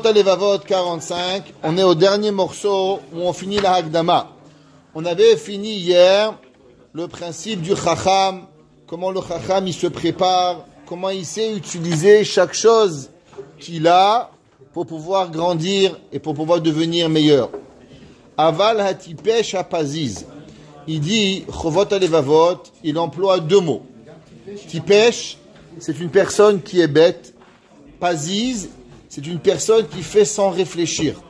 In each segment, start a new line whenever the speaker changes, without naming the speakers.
Levavot 45, on est au dernier morceau où on finit la Hagdama. On avait fini hier le principe du Chacham, comment le Chacham il se prépare, comment il sait utiliser chaque chose qu'il a pour pouvoir grandir et pour pouvoir devenir meilleur. Aval hatipesh hapaziz. Il dit, Chovot Levavot, il emploie deux mots. Tipesh, c'est une personne qui est bête. Paziz, c'est une personne qui fait sans réfléchir.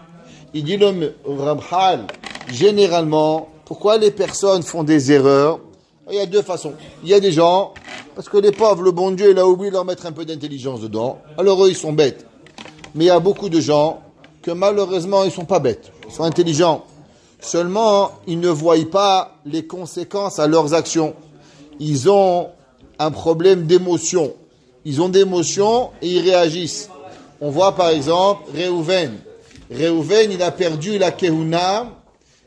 Il dit le Ramchal, généralement, pourquoi les personnes font des erreurs? Il y a deux façons. Il y a des gens, parce que les pauvres, le bon Dieu, il a oublié de leur mettre un peu d'intelligence dedans. Alors eux, ils sont bêtes. Mais il y a beaucoup de gens que malheureusement, ils sont pas bêtes. Ils sont intelligents. Seulement, ils ne voient pas les conséquences à leurs actions. Ils ont un problème d'émotion. Ils ont des émotions et ils réagissent. On voit par exemple Réhouven. Réhouven, il a perdu la Kehuna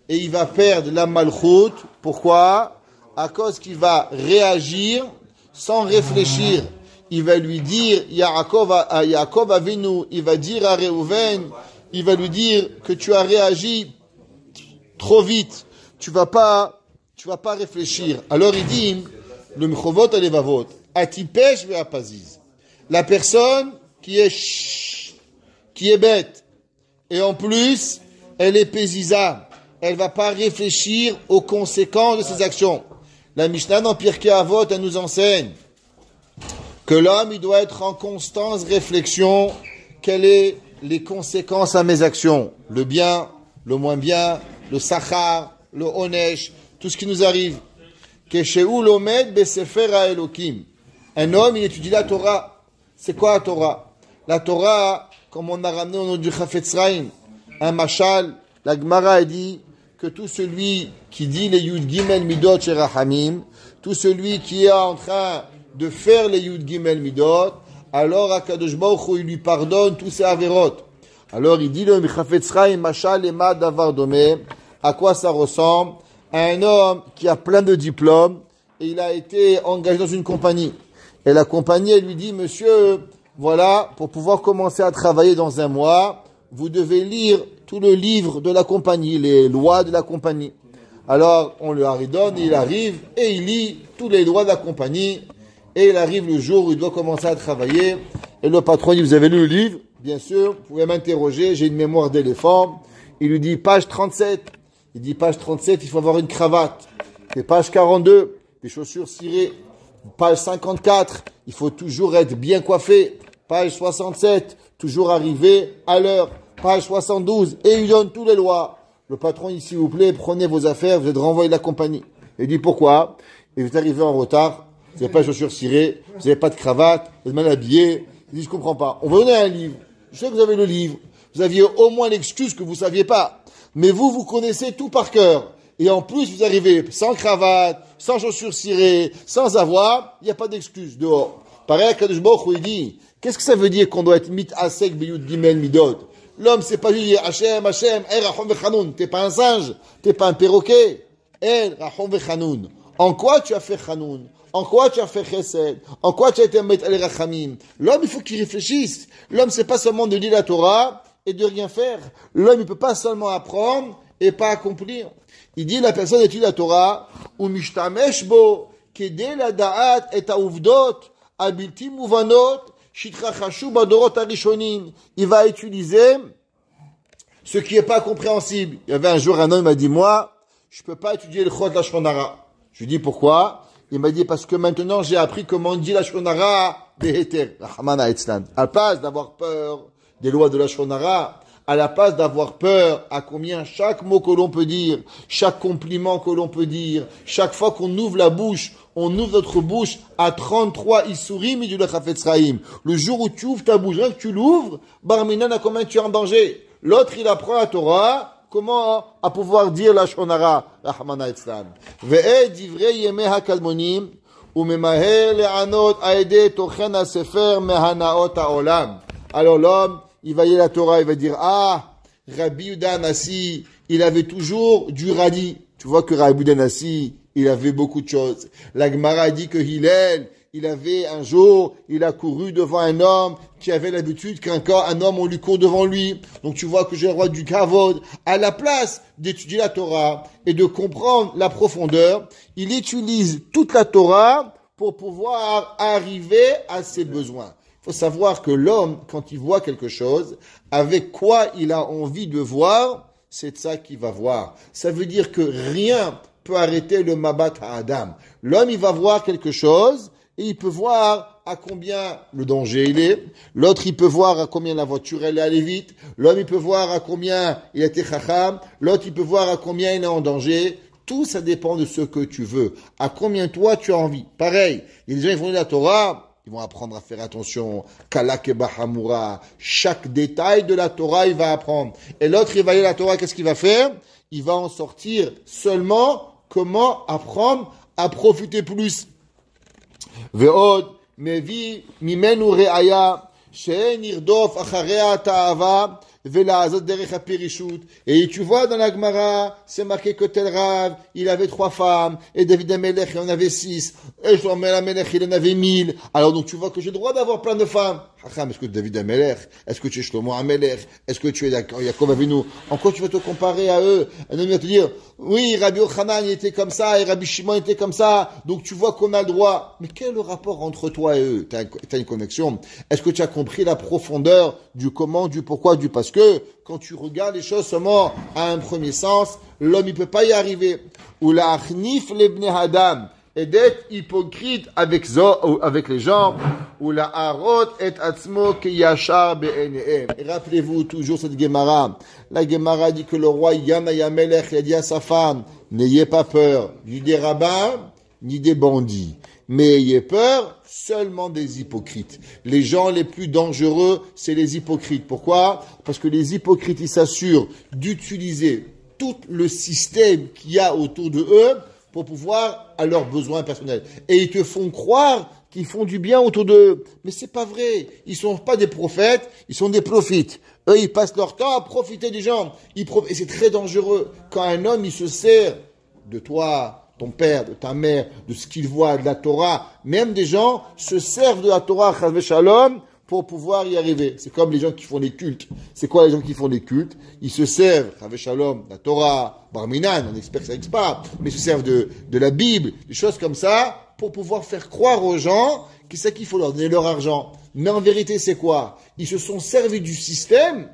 et il va perdre la Malchut. Pourquoi? À cause qu'il va réagir sans réfléchir. Il va lui dire, Yaakov Avinu, il va dire à Réhouven, il va lui dire que tu as réagi trop vite. Tu vas pas réfléchir. Alors il dit, le Mchovot Alevavot, Atipesh ve'apaziz. La personne qui est bête. Et en plus, elle est péziza. Elle va pas réfléchir aux conséquences de ses actions. La Mishnah dans Pirkei Avot, elle nous enseigne que l'homme, il doit être en constante réflexion. Quelles sont les conséquences à mes actions? Le bien, le moins bien, le sachar, le onesh, tout ce qui nous arrive. Keshehu lomed besefer ha'elokim. Un homme, il étudie la Torah. C'est quoi la Torah? La Torah, comme on a ramené au nom du Chafetz Chaim, un mashal, la Gemara a dit que tout celui qui dit les Yud Gimel Midot chez Rahamim, tout celui qui est en train de faire les Yud Gimel Midot, alors Akadosh Baruch Hu, il lui pardonne tous ses averot. Alors il dit le Chafetz Chaim, mashal ema davar domé. À quoi ça ressemble? À un homme qui a plein de diplômes et il a été engagé dans une compagnie. Et la compagnie, elle lui dit, monsieur, voilà, pour pouvoir commencer à travailler dans un mois, vous devez lire tout le livre de la compagnie, les lois de la compagnie. Alors, on lui donne, il arrive et il lit tous les lois de la compagnie. Et il arrive le jour où il doit commencer à travailler. Et le patron dit, vous avez lu le livre? Bien sûr, vous pouvez m'interroger, j'ai une mémoire d'éléphant. Il lui dit, page 37. Il dit, page 37, il faut avoir une cravate. Et page 42, des chaussures cirées. Page 54, il faut toujours être bien coiffé. Page 67, toujours arriver à l'heure. Page 72, et il donne toutes les lois. Le patron dit, s'il vous plaît, prenez vos affaires, vous êtes renvoyé de la compagnie. Il dit, pourquoi? Et vous êtes arrivé en retard, vous n'avez pas de chaussures cirées, vous n'avez pas de cravate, vous êtes mal habillé. Il dit, je comprends pas. On va donner un livre. Je sais que vous avez le livre. Vous aviez au moins l'excuse que vous saviez pas. Mais vous connaissez tout par cœur. Et en plus, vous arrivez sans cravate, sans chaussures cirées, sans avoir, il n'y a pas d'excuse dehors. Pareil à Kadosh Baruch Hu, il dit, qu'est-ce que ça veut dire qu'on doit être mit asek biyud gimel midot? L'homme, c'est pas juste dire Hachem, rachom vechanoun. T'es pas un singe, t'es pas un perroquet. Rachom vechanoun. En quoi tu as fait chanoun? En quoi tu as fait chesed? En quoi tu as été met el rachamim? L'homme, il faut qu'il réfléchisse. L'homme, c'est pas seulement de lire la Torah et de rien faire. L'homme, il peut pas seulement apprendre et pas accomplir. Il dit, la personne étudie la Torah, ou mishtamesh bo, kede la da'at et ha'uvdot, abilti muvanot, shitrachashu badorot harishonim. Il va utiliser ce qui est pas compréhensible. Il y avait un jour un homme, il m'a dit, moi, je peux pas étudier le Chod Lashon Hara. Je lui dis, pourquoi? Il m'a dit, parce que maintenant, j'ai appris comment on dit Lashon Hara beheter, Rahmana etzlan. À la place d'avoir peur des lois de Lashon Hara, à la place d'avoir peur à combien chaque mot que l'on peut dire, chaque compliment que l'on peut dire, chaque fois qu'on ouvre la bouche, on ouvre notre bouche à 33 Isurim du Chafetz Chaim. Le jour où tu ouvres ta bouche, rien que tu l'ouvres, Barminan, à combien tu es en danger? L'autre, il apprend la Torah, comment à pouvoir dire la Shonara, Rahmana etzlan. Ve'e divrei yemei hakalmonim, u'memaher le'anot aede tochen ha-sefer mehanaot ha'olam. Alors l'homme, il va lire la Torah, il va dire, ah, Rabbi Yehuda Hanassi, il avait toujours du radis. Tu vois que Rabbi Yehuda Hanassi, il avait beaucoup de choses. La Gemara dit que Hillel, un jour, il a couru devant un homme qui avait l'habitude un homme, on lui court devant lui. Donc tu vois que j'ai le droit du kavod. À la place d'étudier la Torah et de comprendre la profondeur, il utilise toute la Torah pour pouvoir arriver à ses besoins. Il faut savoir que l'homme, quand il voit quelque chose, avec quoi il a envie de voir, c'est ça qu'il va voir. Ça veut dire que rien peut arrêter le Mabat Adam. L'homme, il va voir quelque chose et il peut voir à combien le danger il est. L'autre, il peut voir à combien la voiture elle est allée vite. L'homme, il peut voir à combien il a été chacham. L'autre, il peut voir à combien il est en danger. Tout, ça dépend de ce que tu veux. À combien toi, tu as envie. Pareil, il y a des gens qui vont lire la Torah, ils vont apprendre à faire attention. Kalak et Bahamura. Chaque détail de la Torah, il va apprendre. Et l'autre, il va lire la Torah, qu'est-ce qu'il va faire? Il va en sortir seulement comment apprendre à profiter plus. Ve'od, mevi, mimenu re'aya, she'en irdof acharea ta'ava, ve'la'azot derech ha'pirishut. Et tu vois dans la Gemara, c'est marqué que tel Rav, il avait 3 femmes, et David Amelech, il en avait 6, et Shlomo Amelech, il en avait 1000. Alors donc tu vois que j'ai le droit d'avoir plein de femmes. Hacham, est-ce que David Amelech, est-ce que tu es Shlomo Amelech, est-ce que tu es Yaakov Avinu? En quoi tu vas te comparer à eux? Un homme va te dire, oui, Rabbi Yochanan, il était comme ça, et Rabbi Shimon était comme ça, donc tu vois qu'on a le droit. Mais quel est le rapport entre toi et eux? T'as une connexion. Est-ce que tu as compris la profondeur du comment, du pourquoi, du parce que? Quand tu regardes les choses seulement à un premier sens, l'homme, il peut pas y arriver. Ou la achnif lebne hadam, et d'être hypocrite avec les gens, ou la harot et atzmo ki yashar be'enehem. Et rappelez-vous toujours cette Gemara. La Gemara dit que le roi Yana Yamelech a dit à sa femme, n'ayez pas peur ni des rabbins, ni des bandits, mais ayez peur seulement des hypocrites. Les gens les plus dangereux, c'est les hypocrites. Pourquoi? Parce que les hypocrites, ils s'assurent d'utiliser tout le système qu'il y a autour de eux pour pouvoir à leurs besoins personnels. Et ils te font croire qu'ils font du bien autour d'eux. Mais c'est pas vrai. Ils sont pas des prophètes, ils sont des prophètes. Eux, ils passent leur temps à profiter des gens. Et c'est très dangereux. Quand un homme, il se sert de toi, ton père, de ta mère, de ce qu'il voit, de la Torah, même des gens se servent de la Torah, chas v'shalom, pour pouvoir y arriver. C'est comme les gens qui font des cultes. C'est quoi les gens qui font des cultes? Ils se servent, chas v'shalom, de la Torah, Barminan, on espère que ça n'existe pas, mais ils se servent de la Bible, des choses comme ça, pour pouvoir faire croire aux gens que c'est qu'il faut leur donner leur argent. Mais en vérité, c'est quoi? Ils se sont servis du système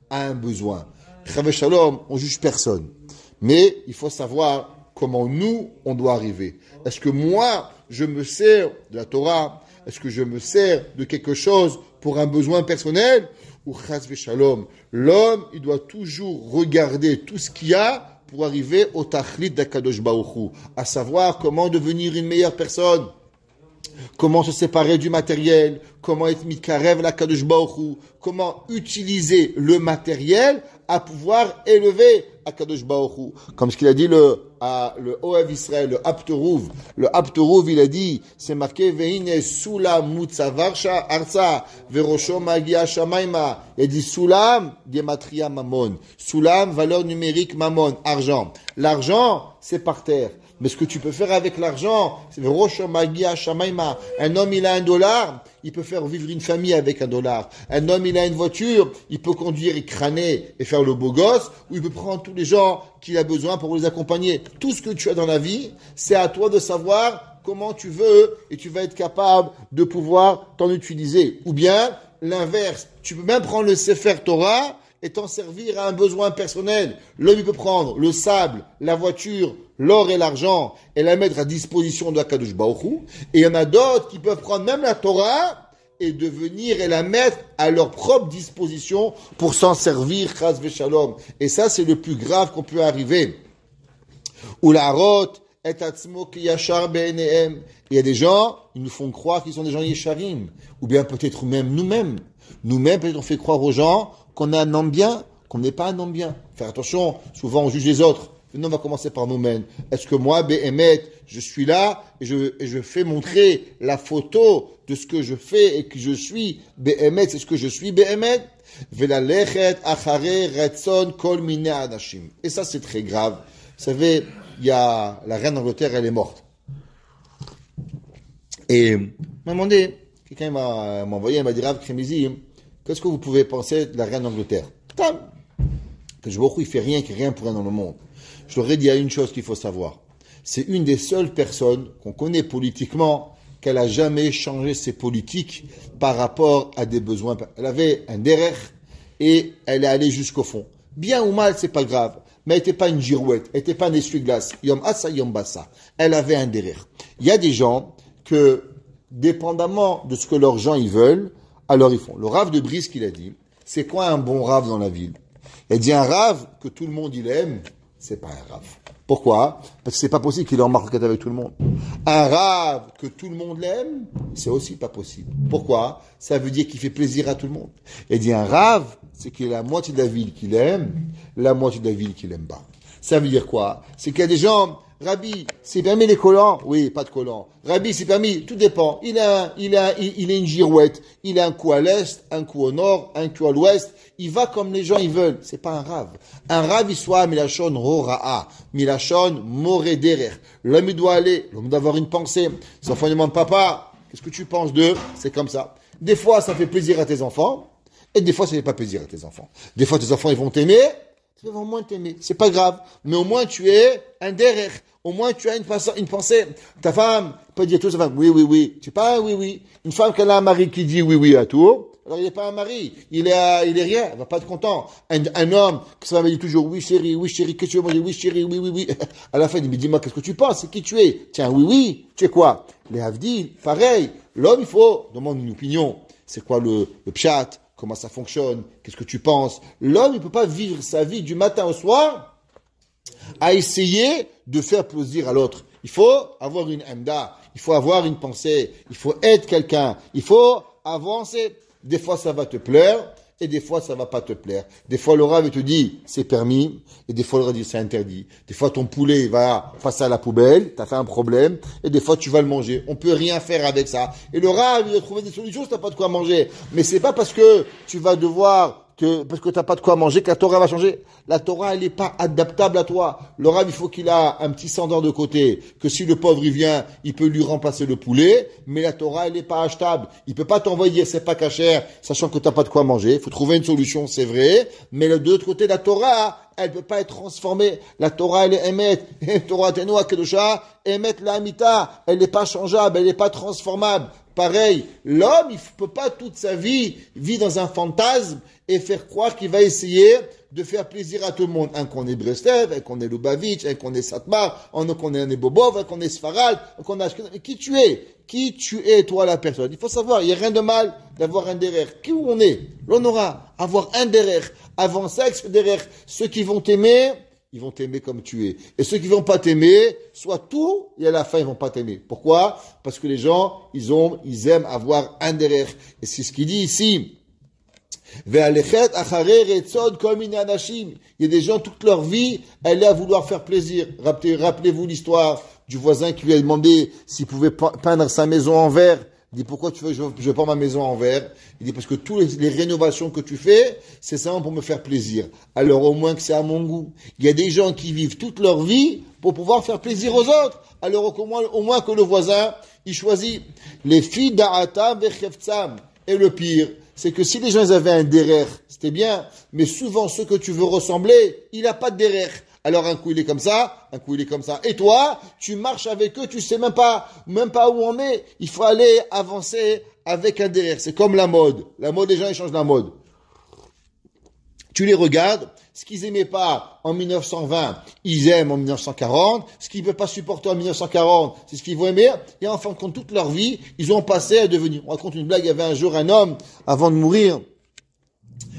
à un besoin. Chas v'shalom, on juge personne. Mais il faut savoir comment nous, on doit arriver. Est-ce que moi, je me sers de la Torah? Est-ce que je me sers de quelque chose pour un besoin personnel? Ou chas v'shalom, l'homme, il doit toujours regarder tout ce qu'il y a pour arriver au tachlit d'Akadosh Baruch Hu, à savoir comment devenir une meilleure personne, comment se séparer du matériel, comment être mitkarev l'Akadosh Baruch Hu, comment utiliser le matériel à pouvoir élever Akadosh Baruch Hu. Comme ce qu'il a dit le Ohev Israël, le Apterouv. Le Apterouv, il a dit, c'est marqué, Veine Sulam Mutzavarsha Arsa, Verosho Magia Shamaima. Il a dit Sulam, Gematria Mamon. Sulam, valeur numérique Mamon, argent. L'argent, c'est par terre. Mais ce que tu peux faire avec l'argent, c'est Verosho Magia Shamaima. Un homme, il a $1, il peut faire vivre une famille avec $1. Un homme, il a une voiture, il peut conduire et crâner et faire le beau gosse, ou il peut prendre tous les gens qu'il a besoin pour les accompagner. Tout ce que tu as dans la vie, c'est à toi de savoir comment tu veux et tu vas être capable de pouvoir t'en utiliser. Ou bien, l'inverse, tu peux même prendre le Sefer Torah et t'en servir à un besoin personnel. L'homme, il peut prendre le sable, la voiture, l'or et l'argent et la mettre à disposition de Akadosh Baruch Hu. Et il y en a d'autres qui peuvent prendre même la Torah et de venir et la mettre à leur propre disposition pour s'en servir, chas v'shalom. Et ça, c'est le plus grave qu'on peut arriver. Ou la rote, et atzmo ki yashar be'enehem. Il y a des gens, ils nous font croire qu'ils sont des gens yesharim. Ou bien peut-être même nous-mêmes. Nous-mêmes, peut-être on fait croire aux gens qu'on est un homme bien, qu'on n'est pas un homme bien. Faire attention, souvent on juge les autres. Maintenant, on va commencer par nous-mêmes. Est-ce que moi, Béhémet, je suis là et je fais montrer la photo de ce que je fais et que je suis Béhémet, c'est ce que je suis Béhémet? Velalechet achare retson kol mine anashim. Et ça, c'est très grave. Vous savez, il y a la reine d'Angleterre, elle est morte. Et m'a demandé, quelqu'un m'a envoyé, il m'a dit, Rav Kremizi, qu'est-ce que vous pouvez penser de la reine d'Angleterre? Que je vois il fait rien pour rien dans le monde. Je leur ai dit, il y a une chose qu'il faut savoir. C'est une des seules personnes qu'on connaît politiquement qu'elle a jamais changé ses politiques par rapport à des besoins. Elle avait un derrière et elle est allée jusqu'au fond. Bien ou mal, c'est pas grave. Mais elle n'était pas une girouette, elle n'était pas un essuie-glace. Yom assa, yom bassa. Elle avait un derrière. Il y a des gens que, dépendamment de ce que leurs gens ils veulent, alors ils font. Le Rav de Brisk, il a dit, c'est quoi un bon Rav dans la ville? Il a dit un Rav que tout le monde il aime, c'est pas un Rav. Pourquoi? Parce que c'est pas possible qu'il ait en marquette avec tout le monde. Un Rav que tout le monde l'aime, c'est aussi pas possible. Pourquoi? Ça veut dire qu'il fait plaisir à tout le monde. Il a dit un Rav, c'est qu'il y a la moitié de la ville qu'il aime, la moitié de la ville qu'il aime pas. Ça veut dire quoi? C'est qu'il y a des gens, Rabbi, c'est permis les collants? Oui, pas de collants. Rabbi, c'est permis, tout dépend. Il a une girouette. Il a un coup à l'est, un coup au nord, un coup à l'ouest. Il va comme les gens ils veulent. C'est pas un Rav. Un Rav, il soit milachon rora'a, milachon morederer. L'homme, il doit aller, l'homme doit avoir une pensée. Ses enfants demandent, papa, qu'est-ce que tu penses d'eux? C'est comme ça. Des fois, ça fait plaisir à tes enfants. Et des fois, ça fait pas plaisir à tes enfants. Des fois, tes enfants, ils vont t'aimer. Ils vont moins t'aimer. C'est pas grave. Mais au moins, tu es un derrière. Au moins, tu as une pensée. Ta femme peut dire tout ça. Oui, oui, oui. Tu sais pas, oui, oui. Une femme qui a un mari qui dit oui, oui à tout. Alors, il n'est pas un mari. Il est rien. Elle va pas être content. Un homme qui sa femme dit toujours oui, chérie, qu'est-ce que tu veux manger? Oui, chérie, oui, oui, oui. À la fin, il dit, mais dis-moi, qu'est-ce que tu penses? C'est qui tu es? Tiens, oui, oui. Tu es quoi? Les Havdil, pareil. L'homme, il faut demander une opinion. C'est quoi le pshat? Comment ça fonctionne? Qu'est-ce que tu penses? L'homme, il peut pas vivre sa vie du matin au soir à essayer de faire plaisir à l'autre. Il faut avoir une hamda, il faut avoir une pensée, il faut être quelqu'un, il faut avancer. Des fois, ça va te plaire, et des fois, ça va pas te plaire. Des fois, le Rav te dit, c'est permis, et des fois, le Rav dit, c'est interdit. Des fois, ton poulet va passer à la poubelle, t'as fait un problème, et des fois, tu vas le manger. On peut rien faire avec ça. Et le Rav, il va trouver des solutions si t'as pas de quoi manger. Mais c'est pas parce que tu vas devoir parce que t'as pas de quoi manger que la Torah va changer. La Torah, elle n'est pas adaptable à toi. Le Rav, il faut qu'il a un petit cendeur de côté, que si le pauvre, il vient, il peut lui remplacer le poulet, mais la Torah, elle n'est pas achetable. Il peut pas t'envoyer dire c'est pas cachère, sachant que t'as pas de quoi manger. Il faut trouver une solution, c'est vrai, mais de l'autre côté, la Torah, elle peut pas être transformée. La Torah, elle est émet. Torah tenua kedusha, émet la amita. Elle n'est pas changeable, elle n'est pas transformable. Pareil, l'homme, il peut pas toute sa vie vivre dans un fantasme et faire croire qu'il va essayer de faire plaisir à tout le monde. Un qu'on est Breslev, un qu'on est Lubavitch, un qu'on est Satmar, un qu'on est Nebobov, un qu'on est Sfarad, un qu'on est qui tu es? Qui tu es, toi, la personne? Il faut savoir, il n'y a rien de mal d'avoir un derrière. Qui on est? L'on aura. Avoir un derrière. Avancer avec ce derrière. Ceux qui vont t'aimer, ils vont t'aimer comme tu es. Et ceux qui vont pas t'aimer, soit tout, et à la fin, ils vont pas t'aimer. Pourquoi? Parce que les gens, ils aiment avoir un derrière. Et c'est ce qu'il dit ici. Il y a des gens, toute leur vie, elle est à vouloir faire plaisir. Rappelez-vous l'histoire du voisin qui lui a demandé s'il pouvait peindre sa maison en verre. Il dit, pourquoi tu veux que je peins ma maison en verre? Il dit, parce que toutes les rénovations que tu fais, c'est simplement pour me faire plaisir. Alors, au moins que c'est à mon goût. Il y a des gens qui vivent toute leur vie pour pouvoir faire plaisir aux autres. Alors, au moins que le voisin, il choisit. Les filles d'A'ata vecheftsam. Et le pire, c'est que si les gens avaient un derrière, c'était bien. Mais souvent, ceux que tu veux ressembler, il n'a pas de derrière. Alors un coup il est comme ça, un coup il est comme ça. Et toi, tu marches avec eux, tu sais même pas où on est. Il faut aller avancer avec un derrière. C'est comme la mode. La mode, les gens ils changent la mode. Tu les regardes, ce qu'ils aimaient pas en 1920, ils aiment en 1940. Ce qu'ils ne peuvent pas supporter en 1940, c'est ce qu'ils vont aimer. Et en fin de compte, toute leur vie, ils ont passé à devenir. On raconte une blague, il y avait un jour un homme, avant de mourir,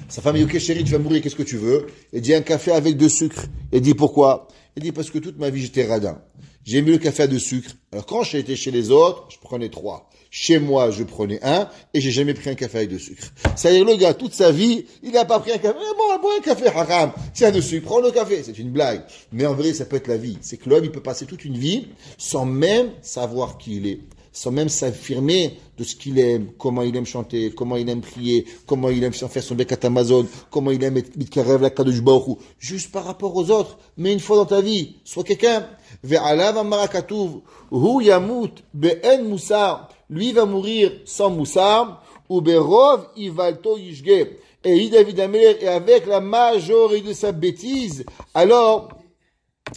sa femme dit, ok chérie, tu vas mourir, qu'est-ce que tu veux? Il dit un café avec de sucre. Il dit pourquoi? Il dit parce que toute ma vie j'étais radin. J'ai aimé le café à de sucre. Alors quand j'étais chez les autres, je prenais 3. Chez moi, je prenais 1 et j'ai jamais pris un café avec de sucre. C'est-à-dire le gars, toute sa vie, il n'a pas pris un café. Bon, bois un café, haram. C'est un de sucre, prends le café. C'est une blague. Mais en vrai, ça peut être la vie. C'est que l'homme, il peut passer toute une vie sans même savoir qui il est. Sans même s'affirmer de ce qu'il aime, comment il aime chanter, comment il aime prier, comment il aime faire son bekat Amazon, comment il aime être mitkarev la kadosh baruch hu, juste par rapport aux autres. Mais une fois dans ta vie, sois quelqu'un. Ve'alav amar hakatuv, hu yamut be'en musar, lui va mourir sans moussard, ou berov ivalto yishge. Et David Améler, et avec la majorité de sa bêtise, alors,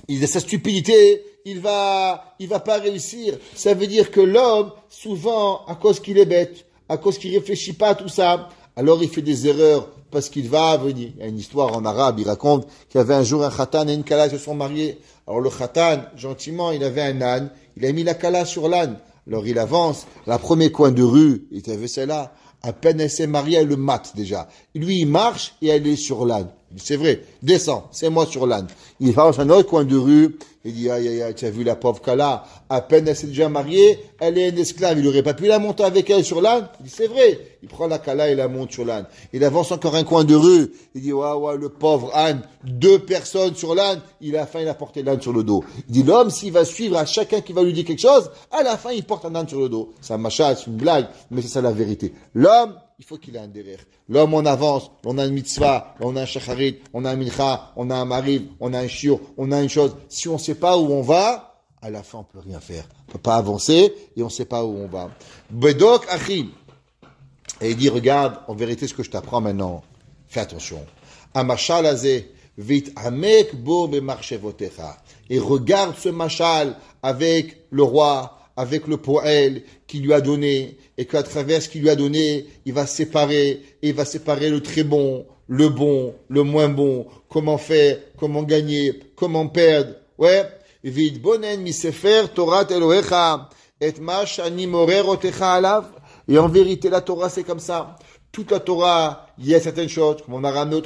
il a sa stupidité, il va pas réussir. Ça veut dire que l'homme, souvent, à cause qu'il est bête, à cause qu'il réfléchit pas à tout ça, alors il fait des erreurs parce qu'il va venir. Il y a une histoire en arabe, il raconte qu'il y avait un jour un khatan et une kala qui se sont mariés. Alors le khatan, gentiment, il avait un âne, il a mis la kala sur l'âne. Alors il avance, la premier coin de rue, il était celle-là. À peine elle s'est mariée, elle le mate déjà. Lui, il marche et elle est sur l'âne. C'est vrai, descends, c'est moi sur l'âne. Il va dans un autre coin de rue, il dit, aïe, aïe, aïe, tu as vu la pauvre Kala, à peine elle s'est déjà mariée, elle est une esclave, il aurait pas pu la monter avec elle sur l'âne. Il dit, c'est vrai. Il prend la Kala et la monte sur l'âne. Il avance encore un coin de rue, il dit, ouais, le pauvre âne, 2 personnes sur l'âne, il a faim, il a porté l'âne sur le dos. Il dit, l'homme, s'il va suivre à chacun qui va lui dire quelque chose, à la fin, il porte un âne sur le dos. C'est un machin, c'est une blague, mais c'est ça la vérité. L'homme, il faut qu'il ait un derrière. L'homme, on avance, on a une mitzvah, on a un shacharit, on a un mincha, on a un mariv, on a un shiur, on a une chose. Si on ne sait pas où on va, à la fin, on peut rien faire. On peut pas avancer et on ne sait pas où on va. Bedok achim. Et il dit, regarde, en vérité, ce que je t'apprends maintenant, fais attention. Amashal azeh, vit amek bo bemarchevotecha. Et regarde ce machal avec le roi, avec le poël qui lui a donné, et qu'à travers ce qu'il lui a donné, il va séparer, et il va séparer le très bon, le moins bon, comment faire, comment gagner, comment perdre. Ouais. Vid bonen mi sefer Torat Elohecha, et ma shani morerotecha alav. Et en vérité, la Torah, c'est comme ça. Toute la Torah, il y a certaines choses, comme on a ramené au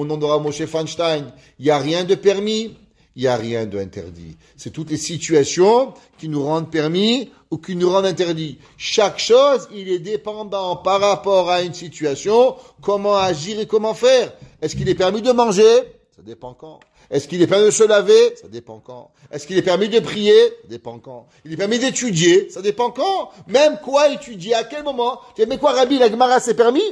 nom de Rav Moshe Feinstein, il n'y a rien de permis, il n'y a rien d'interdit. C'est toutes les situations qui nous rendent permis ou qui nous rendent interdit. Chaque chose, il est dépendant par rapport à une situation, comment agir et comment faire. Est-ce qu'il est permis de manger? Ça dépend quand. Est-ce qu'il est permis de se laver? Ça dépend quand. Est-ce qu'il est permis de prier? Ça dépend quand. Il est permis d'étudier? Ça dépend quand. Même quoi étudier? À quel moment? Tu dis, mais quoi, Rabbi, la Gemara, c'est permis?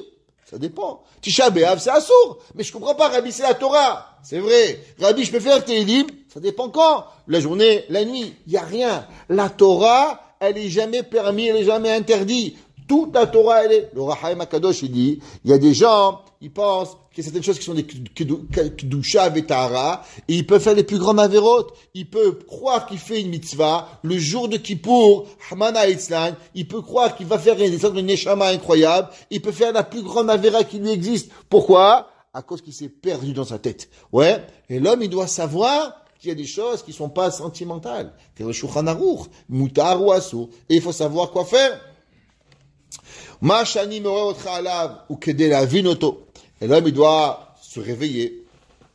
Ça dépend. Tisha B'Av, c'est assourd. Mais je comprends pas, Rabbi, c'est la Torah. C'est vrai. Rabbi, je peux faire Télim? Ça dépend quand. La journée, la nuit. Il y a rien. La Torah, elle est jamais permis, elle est jamais interdite. Toute la Torah, elle est. Le Rahaim Akadosh, il dit, il y a des gens, ils pensent qu'il y a certaines choses qui sont des Kedusha Vetara, et ils peuvent faire les plus grandes avérotes. Ils peuvent croire qu'il fait une mitzvah, le jour de Kippour, Hamana Itzlan, il peut croire qu'il va faire une neshama incroyable, il peut faire la plus grande avéra qui lui existe. Pourquoi? À cause qu'il s'est perdu dans sa tête. Ouais. Et l'homme, il doit savoir qu'il y a des choses qui sont pas sentimentales. C'est le Shulchan Aruch, mutar ou asur. Et il faut savoir quoi faire. Ma shani morerotecha alav, ou kedei lavin oto. Et l'homme, il doit se réveiller,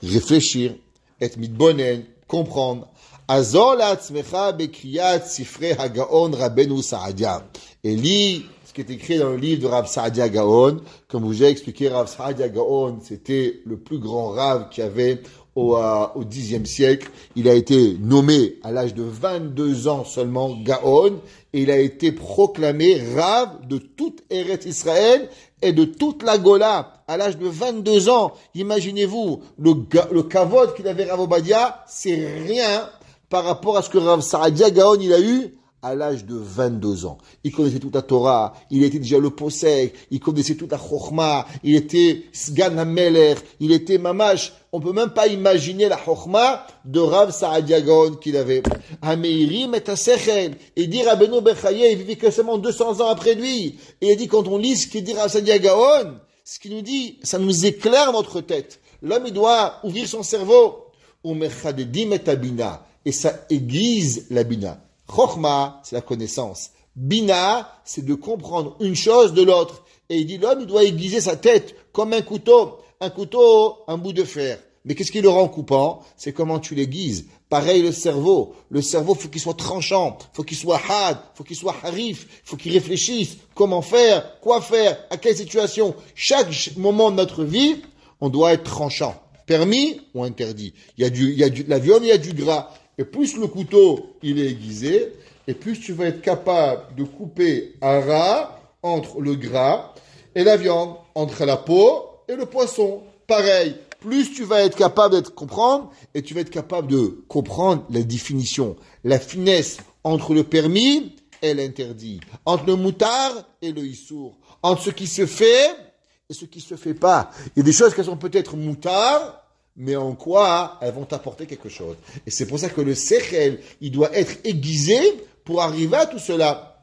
réfléchir, être mitbonen, comprendre. Azor la'atzmecha bekriyat sifrei hagaon Rabbeinu Saadia. Et lis ce qui est écrit dans le livre de Rav Saadia Gaon. Comme vous j'ai expliqué, Rav Saadia Gaon, c'était le plus grand Rav qu'il y avait au Xe siècle. Il a été nommé à l'âge de 22 ans seulement Gaon, et il a été proclamé Rav de toute Eretz Israël et de toute la Gola à l'âge de 22 ans. Imaginez-vous, le kavod qu'il avait Rav Obadia, c'est rien par rapport à ce que Rav Saadia Gaon il a eu à l'âge de 22 ans. Il connaissait toute la Torah, il était déjà le posek, il connaissait toute la Chokhma, il était Sgan HaMelech, il était Mamash. On peut même pas imaginer la Chokhma de Rav Saadia Gaon qu'il avait. Hameirim et Asechel. Et dit Rabbeinu Bechaye, il vivait que seulement 200 ans après lui. Et il dit, quand on lit ce qu'il dit Rav Saadia Gaon, ce qu'il nous dit, ça nous éclaire notre tête. L'homme, il doit ouvrir son cerveau. Umechadedim et abina. Et ça aiguise la bina. Chokhma, c'est la connaissance. Bina, c'est de comprendre une chose de l'autre. Et il dit, l'homme, il doit aiguiser sa tête comme un couteau. Un couteau, un bout de fer. Mais qu'est-ce qui le rend coupant? C'est comment tu l'aiguises. Pareil, le cerveau. Le cerveau, faut qu'il soit tranchant. Faut qu'il soit had. Faut qu'il soit harif. Faut qu'il réfléchisse. Comment faire? Quoi faire? À quelle situation? Chaque moment de notre vie, on doit être tranchant. Permis ou interdit? Il y a de la viande, il y a du gras. Et plus le couteau, il est aiguisé, et plus tu vas être capable de couper un ras entre le gras et la viande, entre la peau et le poisson. Pareil, plus tu vas être capable de comprendre, et tu vas être capable de comprendre la définition, la finesse entre le permis et l'interdit, entre le moutar et le issour, entre ce qui se fait et ce qui se fait pas. Il y a des choses qui sont peut-être moutar, mais en quoi elles vont t'apporter quelque chose. Et c'est pour ça que le sechel, il doit être aiguisé pour arriver à tout cela.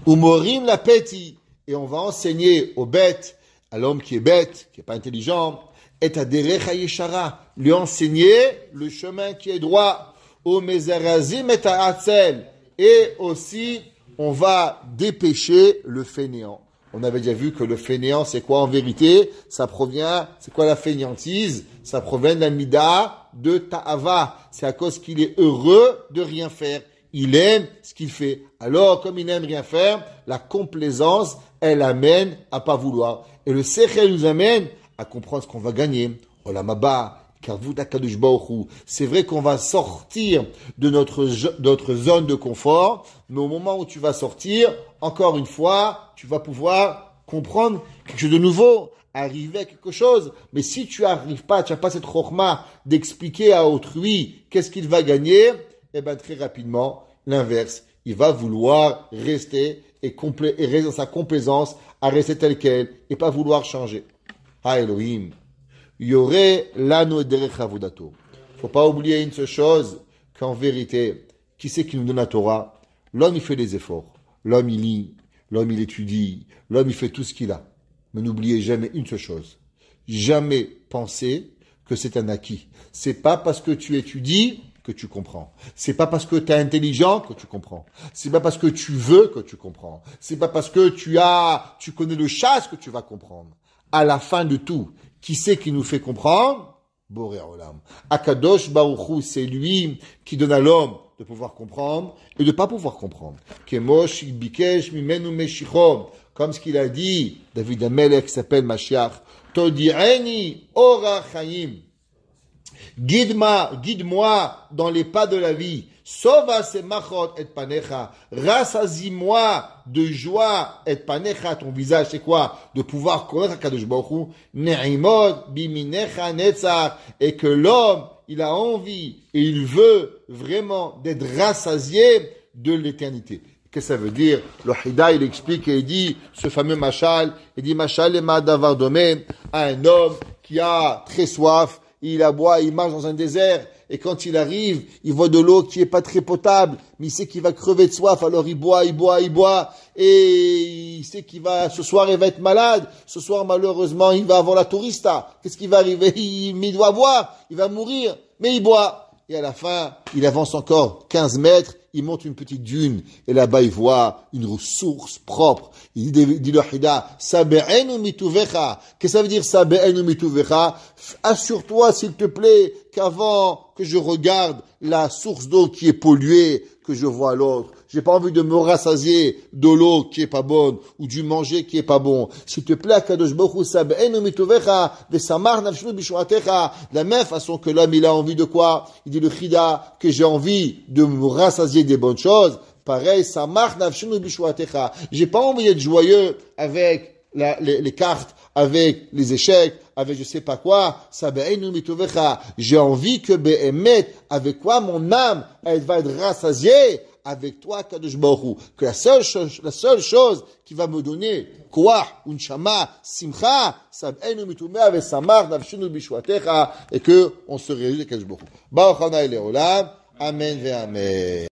Umorim la peti, et on va enseigner aux bêtes, à l'homme qui est bête, qui est pas intelligent, et à derech yeshara, lui enseigner le chemin qui est droit. Au mezarazim et à atzel, et aussi on va dépêcher le fainéant. On avait déjà vu que le fainéant, c'est quoi en vérité? Ça provient, c'est quoi la fainéantise? Ça provient de la mida de ta'ava. C'est à cause qu'il est heureux de rien faire. Il aime ce qu'il fait. Alors, comme il n'aime rien faire, la complaisance, elle amène à pas vouloir. Et le sechel nous amène à comprendre ce qu'on va gagner. Olam haba, Karvut HaKadosh Baruch Hu. C'est vrai qu'on va sortir de notre zone de confort, mais au moment où tu vas sortir, encore une fois, tu vas pouvoir comprendre quelque chose de nouveau, arriver à quelque chose. Mais si tu n'arrives pas, tu n'as pas cette chokhma d'expliquer à autrui qu'est-ce qu'il va gagner, eh bien très rapidement, l'inverse. Il va vouloir rester et rester dans sa complaisance à rester tel quel et pas vouloir changer. Ah Elohim. Yoré l'ano derech avodato. Faut pas oublier une seule chose, qu'en vérité, qui c'est qui nous donne la Torah? L'homme, il fait des efforts. L'homme, il lit. L'homme, il étudie. L'homme, il fait tout ce qu'il a. Mais n'oubliez jamais une seule chose. Jamais penser que c'est un acquis. C'est pas parce que tu étudies que tu comprends. C'est pas parce que tu es intelligent que tu comprends. C'est pas parce que tu veux que tu comprends. C'est pas parce que tu connais le chasse que tu vas comprendre. À la fin de tout, qui c'est qui nous fait comprendre? Boré Olam. Akadosh Baruch Hu, c'est lui qui donne à l'homme de pouvoir comprendre et de ne pas pouvoir comprendre. Kemosh bikesh mimenu meshichom. Comme ce qu'il a dit, David Amelech qui s'appelle Mashiach. Todi'eni ora chaim. Guide-moi dans les pas de la vie. Sova semachot et panecha. Rassasie-moi de joie et panecha, ton visage. C'est quoi? De pouvoir connaître HaKadosh Baruch Hu. Ne'imot biminecha netzach. Et que l'homme, il a envie et il veut vraiment d'être rassasié de l'éternité. Qu'est-ce que ça veut dire? Le Hida, il explique et il dit, ce fameux machal, il dit machal ema davar domé à un homme qui a très soif. Il aboie, il marche dans un désert, et quand il arrive, il voit de l'eau qui est pas très potable, mais il sait qu'il va crever de soif, alors il boit, et il sait ce soir il va être malade, ce soir malheureusement il va avoir la tourista, qu'est-ce qui va arriver? Il doit boire, il va mourir, mais il boit, et à la fin, il avance encore 15 mètres, il monte une petite dune, et là-bas il voit une source propre. Il dit le Hida, Sabe'enu mituvecha. Qu'est-ce que ça veut dire Sabe'enu mituvecha? Assure-toi, s'il te plaît, qu'avant que je regarde la source d'eau qui est polluée, que je vois l'autre. J'ai pas envie de me rassasier de l'eau qui est pas bonne, ou du manger qui est pas bon. S'il te plaît, Kadosh Baruch Hu, Sabe'enu mituvecha, vesamar nafshenu bishuatecha. De la même façon que l'homme, il a envie de quoi? Il dit le Hida, que j'ai envie de me rassasier des bonnes choses. Pareil, ça marche, j'ai pas envie d'être joyeux avec les cartes, avec les échecs, avec je sais pas quoi. J'ai envie que Be'emet, avec quoi mon âme, elle va être rassasiée avec toi, Kadosh Baruch Hu. Que la seule chose qui va me donner quoi, unshama, simcha, sab'enu mitumeh avec samar, nafshenu bishwatecha, et que on se réjouit de Kadosh Baruch Hu. Baruch Hana Leolam. Amen ve amen.